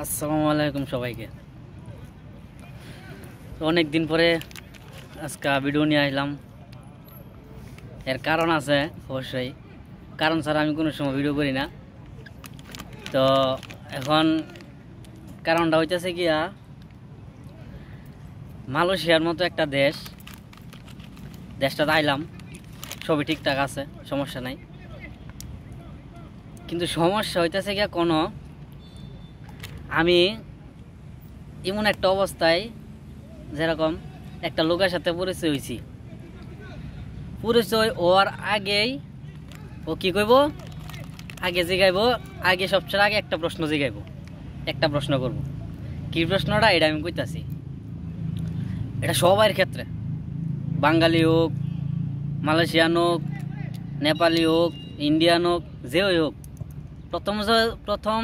আসসালামু আলাইকুম সবাইকে। তো অনেক দিন পরে আজকে ভিডিও নিয়ে আসলাম। এর কারণ আছে অবশ্যই, কারণ ছাড়া আমি কোনো সময় ভিডিও করি না। তো এখন কারণটা হইতেছে গিয়া, মালয়েশিয়ার মতো একটা দেশটাতে আইলাম, সবই ঠিকঠাক আছে, সমস্যা নাই। কিন্তু সমস্যা হইতেছে গিয়া কোনো, আমি এমন একটা অবস্থায়, যেরকম একটা লোকের সাথে পরিচয় হয়েছি, পরিচয় ওর আগেই ও কি কইব, আগে জিগাইব, আগে সবচেয়ে আগে একটা প্রশ্ন জিগাইব, একটা প্রশ্ন করব। কি প্রশ্নটা এটা আমি কইতাছি, এটা সবার ক্ষেত্রে, বাঙালি হোক, মালয়েশিয়ান হোক, নেপালি হোক, ইন্ডিয়ান হোক, যে হোক, প্রথম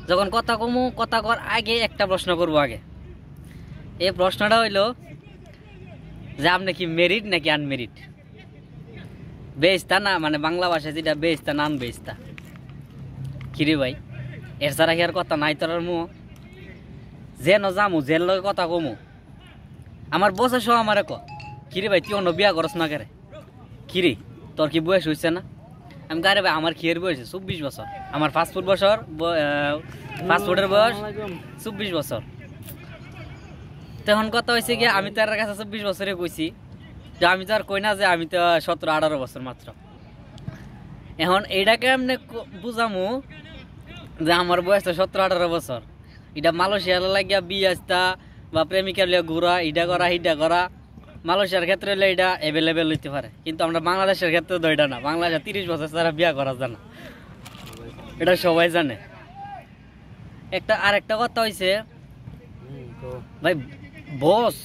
যখন কথা কমু, কথা কর আগে একটা প্রশ্ন করব। আগে এই প্রশ্নটা হইল যে আপনি কি মেরিড নাকি আনমেরিড, বেস্তা না, মানে বাংলা ভাষায় যেটা বেস্তা না আনবেস্তা। কিরে ভাই, এর ছাড়া কি আর কথা নাই তোর মু? যে ন যামু, যে লগে কথা কমু, আমার বসে সহ আমার কিরে ভাই তুই অন্য বিয়া করস না কেরে? কিরে তোর কি বয়স হয়েছে না? আমি গাড়ি ভাই আমার কি এর বয়স 24 বছর, আমার পাসপোর্টের বয়স 24 বছর। তখন কথা হয়েছে কি, আমি তো এর কাছে 24 বছরে কইছি, যে আমি তো আর কই না যে আমি তো 17-18 বছর মাত্র। এখন এইটাকে এমনি বুঝামু যে আমার বয়স তো 17-18 বছর। এটা মালয়েশিয়ার লাগিয়া বিয়ে আসতা বা প্রেমিকার লিয়া ঘুরা, ইটা করা হিটা করা, মালয়েশিয়ার ক্ষেত্রে হলে এটা অ্যাভেলেবেল হইতে পারে, কিন্তু আমরা বাংলাদেশের ক্ষেত্রে তো এটা না। বাংলাদেশে 30 বছর ছাড়া বিয়া করা যায় না, এটা সবাই জানে। আরেকটা কথা হয়েছে ভাই, বস,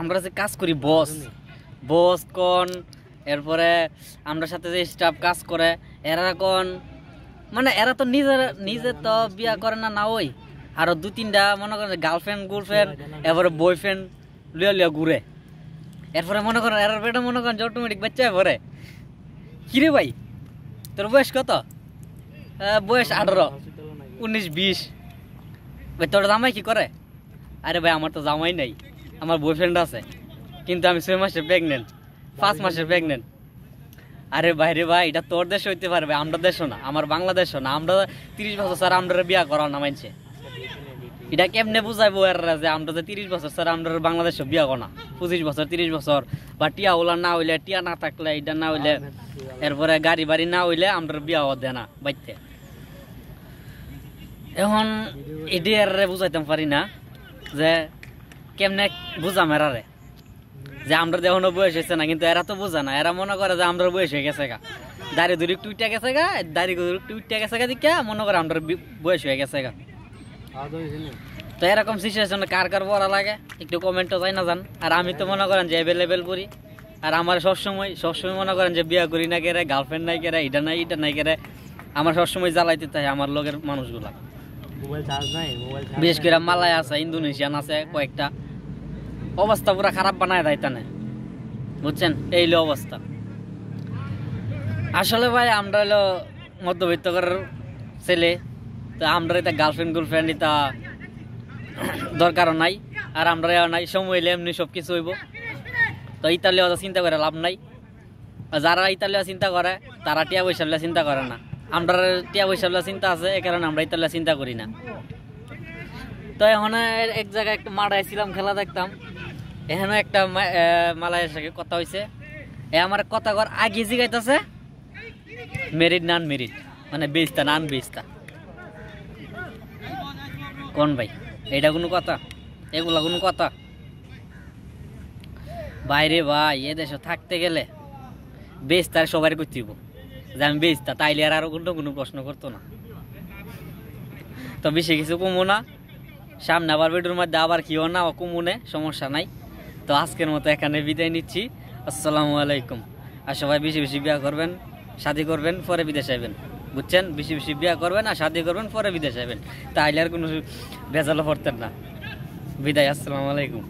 আমরা যে কাজ করি, বস কোন, এরপরে আমরা সাথে যে স্টাফ কাজ করে, এরা কোন, মানে এরা তো নিজে তো বিয়া করে না, না ওই আরো 2-3টা মনে করেন গার্লফ্রেন্ড এরপরে বয়ফ্রেন্ড লিয়া ঘুরে। এরপরে মনে করেন এর বেটা মনে করেন যে অটোমেটিক বাচ্চা পরে। কিরে ভাই তোর বয়স কত? বয়স 18, 19, 20। ভাই তোর জামাই কি করে? আরে ভাই আমার তো জামাই নাই, আমার বয়ফ্রেন্ড আছে, কিন্তু আমি 6 মাসে প্রেগনেন্ট, 5 মাসে প্রেগনেন্ট। আরে ভাই রে ভাই, এটা তোর দেশ হইতে পারবে, আমরা দেশও না, আমার বাংলাদেশও না। আমরা 30 বছর স্যার আমরা বিয়া করা না মানছে। এটা কেমনে বুঝাইবো এরা যে আমরা যে 30 বছর স্যার আমরা বাংলাদেশও বিয়া করা না, 25 বছর 30 বছর, বা টিয়া ওলা না হইলে, টিয়া না থাকলে, এটা না হইলে, এরপরে গাড়ি বাড়ি না হইলে আমরা বিয়া দেয় না বাইতে। এখন এটি আর বুঝাইতাম পারি না যে কেমনে বুঝাম এরারে যে আমরা এখনো বয়স হয়েছে না, কিন্তু এরা তো বোঝা না। এরা মনে করে যে আমরা বয়স হয়ে গেছে গা, দাড়ি ধরে একটু উঠে গেছে গা, দাড়ি একটু উঠে গেছে গা, দিকে মনে করে আমরা বয়স হয়ে গেছে গা। তো এরকম সিচুয়েশনে কার কার পড়া লাগে একটু কমেন্টও যাই না জান। আর আমি তো মনে করেন যে অ্যাভেলেবেল করি, আর আমার সবসময় মনে করেন যে বিয়া করি না কেরে, গার্লফ্রেন্ড নাই কেরে, এটা নাই কেরে, আমার সবসময় জ্বালাইতে থাকে আমার লোকের মানুষগুলা। বিশেষ করে মালয় আছে, ইন্দোনেশিয়ান আছে কয়েকটা, অবস্থা পুরা খারাপ বানায় দেয় তানে, বুঝছেন? এই অবস্থা। আসলে ভাই আমরা হলো মধ্যবিত্ত ছেলে, তো আমরা এটা গার্লফ্রেন্ড এটা দরকারও নাই, আর আমরা নাই, সময় হইলে এমনি সব কিছু হইব। তো ইতালিয়া চিন্তা করে লাভ নাই। যারা ইতালিয়া চিন্তা করে তারা টিয়া পয়সা চিন্তা করে না, আমরা টিয়া পয়সা চিন্তা আছে, এ কারণে আমরা ইতালিয়া চিন্তা করি না। তো এখন এক জায়গায় একটা মাঠে ছিলাম, খেলা দেখতাম, এখানে একটা মালয়ের সাথে কথা হয়েছে, আমার কথা কর আগে জিগাইতেছে মেরিড না আনমেরিড, মানে বেচতা না আনবেচতা। কোন ভাই এটা কোনো কথা? এগুলা কোনো কথা? বাইরে ভাই এ দেশে থাকতে গেলে বেচতার সবাই করতে হইব যে আমি বেচতা, তাইলে আর কোনো প্রশ্ন করতো না। তো বেশি কিছু কমো না, সামনে আবার ভিডিওর মধ্যে আবার কিও না কমুনে, সমস্যা নাই। তো আজকের মতো এখানে বিদায় নিচ্ছি। আসসালামু আলাইকুম। আর সবাই বেশি বেশি বিয়া করবেন, শাদি করবেন, পরে বিদেশ আইবেন, বুঝছেন? বেশি বেশি বিয়া করবেন আর শাদি করবেন, পরে বিদেশ আইবেন, তাইলে আর কোনো ভেজালও পড়তেন না। বিদায়, আসসালামু আলাইকুম।